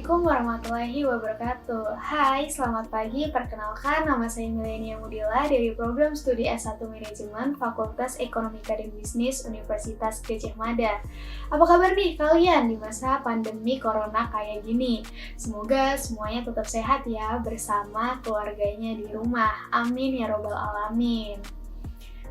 Assalamualaikum warahmatullahi wabarakatuh. Hai, selamat pagi. Perkenalkan, nama saya Milenia Mudila dari program studi S1 Manajemen Fakultas Ekonomi dan Bisnis Universitas Gadjah Mada. Apa kabar nih kalian di masa pandemi corona kayak gini? Semoga semuanya tetap sehat ya bersama keluarganya di rumah. Amin ya robbal alamin.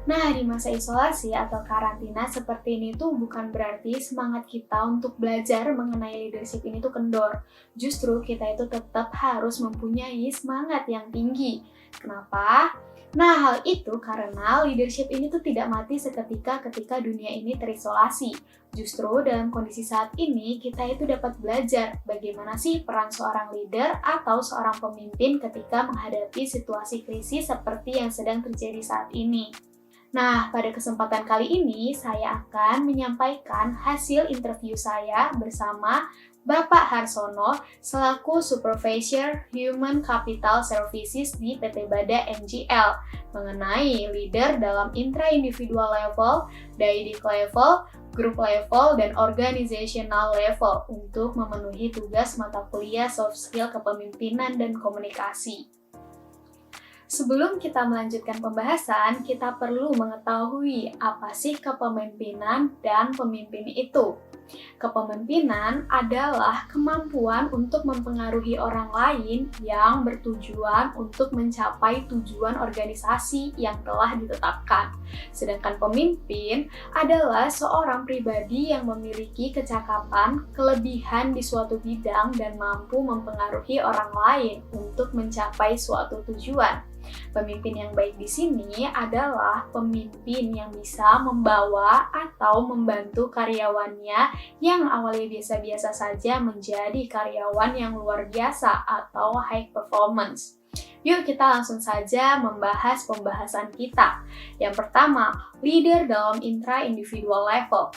Nah, di masa isolasi atau karantina seperti ini tuh bukan berarti semangat kita untuk belajar mengenai leadership ini tuh kendor. Justru kita itu tetap harus mempunyai semangat yang tinggi. Kenapa? Nah, hal itu karena leadership ini tuh tidak mati seketika ketika dunia ini terisolasi. Justru dalam kondisi saat ini, kita itu dapat belajar bagaimana sih peran seorang leader atau seorang pemimpin ketika menghadapi situasi krisis seperti yang sedang terjadi saat ini. Nah, pada kesempatan kali ini saya akan menyampaikan hasil interview saya bersama Bapak Harsono selaku Supervisor Human Capital Services di PT Bada NGL mengenai leader dalam intra-individual level, direct level, group level, dan organizational level untuk memenuhi tugas mata kuliah soft skill kepemimpinan dan komunikasi. Sebelum kita melanjutkan pembahasan, kita perlu mengetahui apa sih kepemimpinan dan pemimpin itu. Kepemimpinan adalah kemampuan untuk mempengaruhi orang lain yang bertujuan untuk mencapai tujuan organisasi yang telah ditetapkan. Sedangkan pemimpin adalah seorang pribadi yang memiliki kecakapan, kelebihan di suatu bidang dan mampu mempengaruhi orang lain untuk mencapai suatu tujuan. Pemimpin yang baik di sini adalah pemimpin yang bisa membawa atau membantu karyawannya yang awalnya biasa-biasa saja menjadi karyawan yang luar biasa atau high performance. Yuk kita langsung saja membahas pembahasan kita. Yang pertama, leader dalam intra-individual level.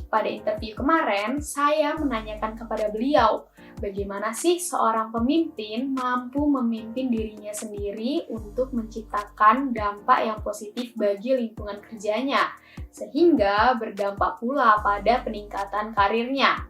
Pada interview kemarin, saya menanyakan kepada beliau, bagaimana sih seorang pemimpin mampu memimpin dirinya sendiri untuk menciptakan dampak yang positif bagi lingkungan kerjanya, sehingga berdampak pula pada peningkatan karirnya.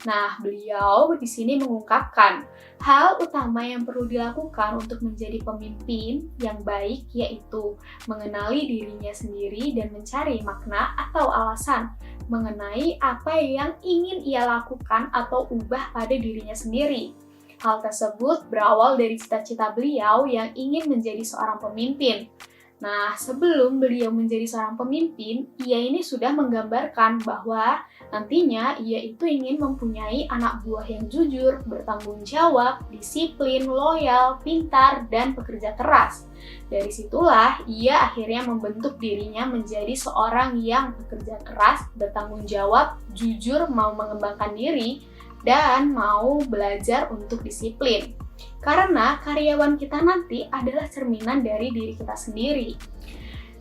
Nah, beliau di sini mengungkapkan hal utama yang perlu dilakukan untuk menjadi pemimpin yang baik yaitu mengenali dirinya sendiri dan mencari makna atau alasan mengenai apa yang ingin ia lakukan atau ubah pada dirinya sendiri. Hal tersebut berawal dari cita-cita beliau yang ingin menjadi seorang pemimpin. Nah, sebelum beliau menjadi seorang pemimpin, ia ini sudah menggambarkan bahwa nantinya ia itu ingin mempunyai anak buah yang jujur, bertanggung jawab, disiplin, loyal, pintar, dan pekerja keras. Dari situlah ia akhirnya membentuk dirinya menjadi seorang yang bekerja keras, bertanggung jawab, jujur, mau mengembangkan diri, dan mau belajar untuk disiplin. Karena karyawan kita nanti adalah cerminan dari diri kita sendiri.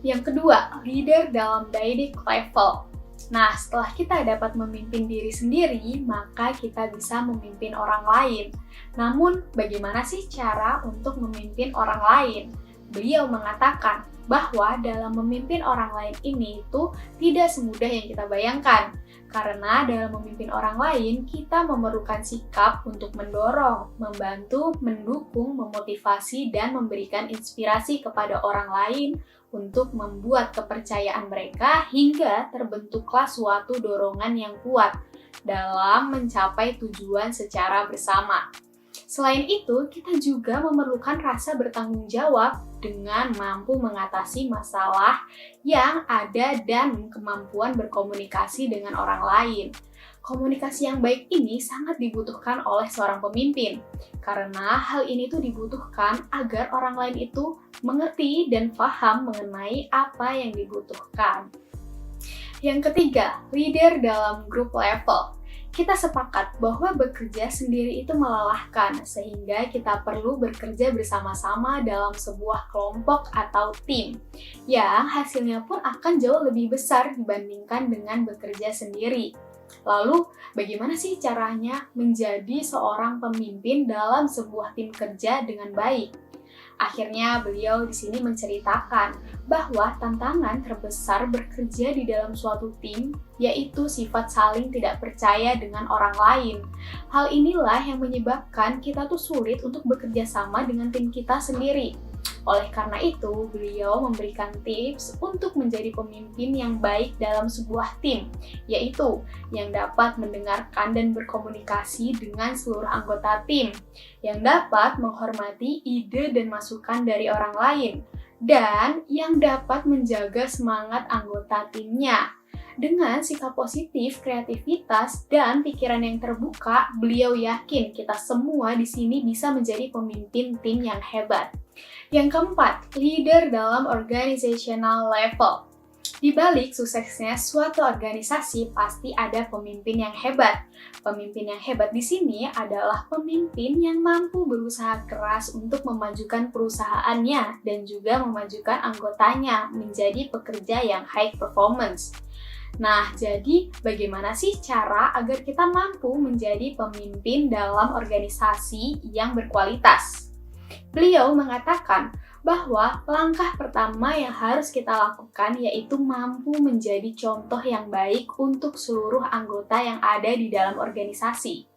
Yang kedua, leader dalam direct level. Nah, setelah kita dapat memimpin diri sendiri, maka kita bisa memimpin orang lain. Namun, bagaimana sih cara untuk memimpin orang lain? Beliau mengatakan bahwa dalam memimpin orang lain ini itu tidak semudah yang kita bayangkan. Karena dalam memimpin orang lain, kita memerlukan sikap untuk mendorong, membantu, mendukung, memotivasi, dan memberikan inspirasi kepada orang lain untuk membuat kepercayaan mereka hingga terbentuklah suatu dorongan yang kuat dalam mencapai tujuan secara bersama. Selain itu, kita juga memerlukan rasa bertanggung jawab dengan mampu mengatasi masalah yang ada dan kemampuan berkomunikasi dengan orang lain. Komunikasi yang baik ini sangat dibutuhkan oleh seorang pemimpin, karena hal ini tuh dibutuhkan agar orang lain itu mengerti dan paham mengenai apa yang dibutuhkan. Yang ketiga, leader dalam group level. Kita sepakat bahwa bekerja sendiri itu melelahkan, sehingga kita perlu bekerja bersama-sama dalam sebuah kelompok atau tim, yang hasilnya pun akan jauh lebih besar dibandingkan dengan bekerja sendiri. Lalu, bagaimana sih caranya menjadi seorang pemimpin dalam sebuah tim kerja dengan baik? Akhirnya beliau di sini menceritakan bahwa tantangan terbesar bekerja di dalam suatu tim yaitu sifat saling tidak percaya dengan orang lain. Hal inilah yang menyebabkan kita tuh sulit untuk bekerja sama dengan tim kita sendiri. Oleh karena itu, beliau memberikan tips untuk menjadi pemimpin yang baik dalam sebuah tim, yaitu yang dapat mendengarkan dan berkomunikasi dengan seluruh anggota tim, yang dapat menghormati ide dan masukan dari orang lain, dan yang dapat menjaga semangat anggota timnya. Dengan sikap positif, kreativitas, dan pikiran yang terbuka, beliau yakin kita semua di sini bisa menjadi pemimpin tim yang hebat. Yang keempat, leader dalam organizational level. Di balik suksesnya suatu organisasi pasti ada pemimpin yang hebat. Pemimpin yang hebat di sini adalah pemimpin yang mampu berusaha keras untuk memajukan perusahaannya dan juga memajukan anggotanya menjadi pekerja yang high performance. Nah, jadi bagaimana sih cara agar kita mampu menjadi pemimpin dalam organisasi yang berkualitas? Beliau mengatakan bahwa langkah pertama yang harus kita lakukan yaitu mampu menjadi contoh yang baik untuk seluruh anggota yang ada di dalam organisasi.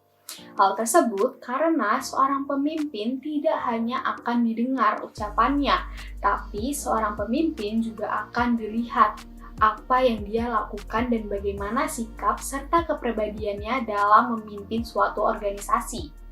Hal tersebut karena seorang pemimpin tidak hanya akan didengar ucapannya, tapi seorang pemimpin juga akan dilihat apa yang dia lakukan dan bagaimana sikap serta kepribadiannya dalam memimpin suatu organisasi.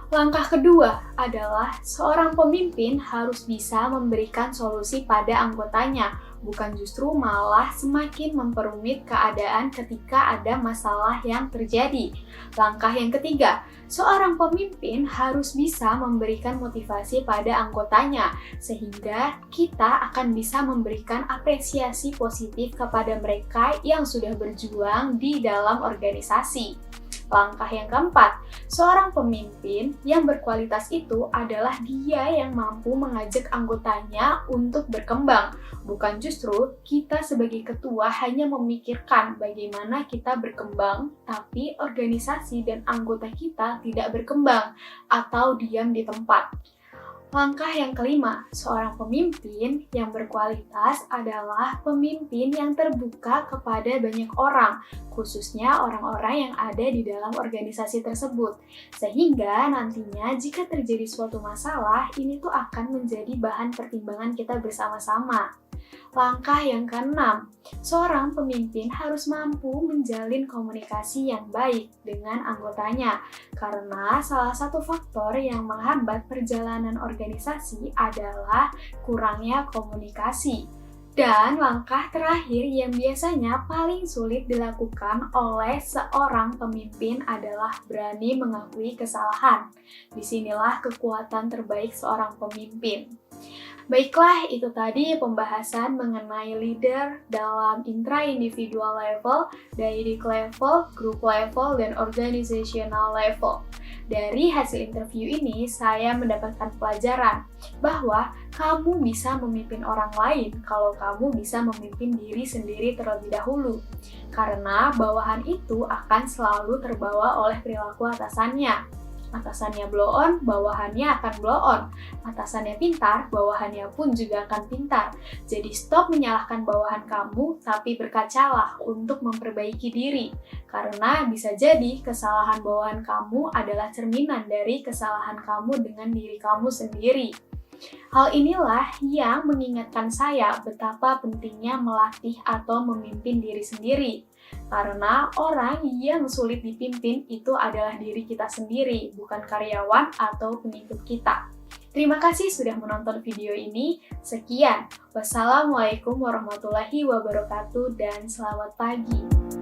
Langkah kedua adalah seorang pemimpin harus bisa memberikan solusi pada anggotanya, bukan justru malah semakin memperumit keadaan ketika ada masalah yang terjadi. Langkah yang ketiga, seorang pemimpin harus bisa memberikan motivasi pada anggotanya, sehingga kita akan bisa memberikan apresiasi positif kepada mereka yang sudah berjuang di dalam organisasi. Langkah yang keempat, seorang pemimpin yang berkualitas itu adalah dia yang mampu mengajak anggotanya untuk berkembang. Bukan justru kita sebagai ketua hanya memikirkan bagaimana kita berkembang, tapi organisasi dan anggota kita tidak berkembang atau diam di tempat. Langkah yang kelima, seorang pemimpin yang berkualitas adalah pemimpin yang terbuka kepada banyak orang, khususnya orang-orang yang ada di dalam organisasi tersebut. Sehingga nantinya jika terjadi suatu masalah, ini tuh akan menjadi bahan pertimbangan kita bersama-sama. Langkah yang keenam, seorang pemimpin harus mampu menjalin komunikasi yang baik dengan anggotanya, karena salah satu faktor yang menghambat perjalanan organisasi adalah kurangnya komunikasi. Dan langkah terakhir yang biasanya paling sulit dilakukan oleh seorang pemimpin adalah berani mengakui kesalahan. Disinilah kekuatan terbaik seorang pemimpin. Baiklah, itu tadi pembahasan mengenai leader dalam intra-individual level, direct level, group level, dan organizational level. Dari hasil interview ini, saya mendapatkan pelajaran bahwa kamu bisa memimpin orang lain kalau kamu bisa memimpin diri sendiri terlebih dahulu. Karena bawahan itu akan selalu terbawa oleh perilaku atasannya. Atasannya blow on, bawahannya akan blow on. Atasannya pintar, bawahannya pun juga akan pintar. Jadi stop menyalahkan bawahan kamu, tapi berkacalah untuk memperbaiki diri. Karena bisa jadi kesalahan bawahan kamu adalah cerminan dari kesalahan kamu dengan diri kamu sendiri. Hal inilah yang mengingatkan saya betapa pentingnya melatih atau memimpin diri sendiri. Karena orang yang sulit dipimpin itu adalah diri kita sendiri, bukan karyawan atau pengikut kita. Terima kasih sudah menonton video ini. Sekian. Wassalamualaikum warahmatullahi wabarakatuh dan selamat pagi.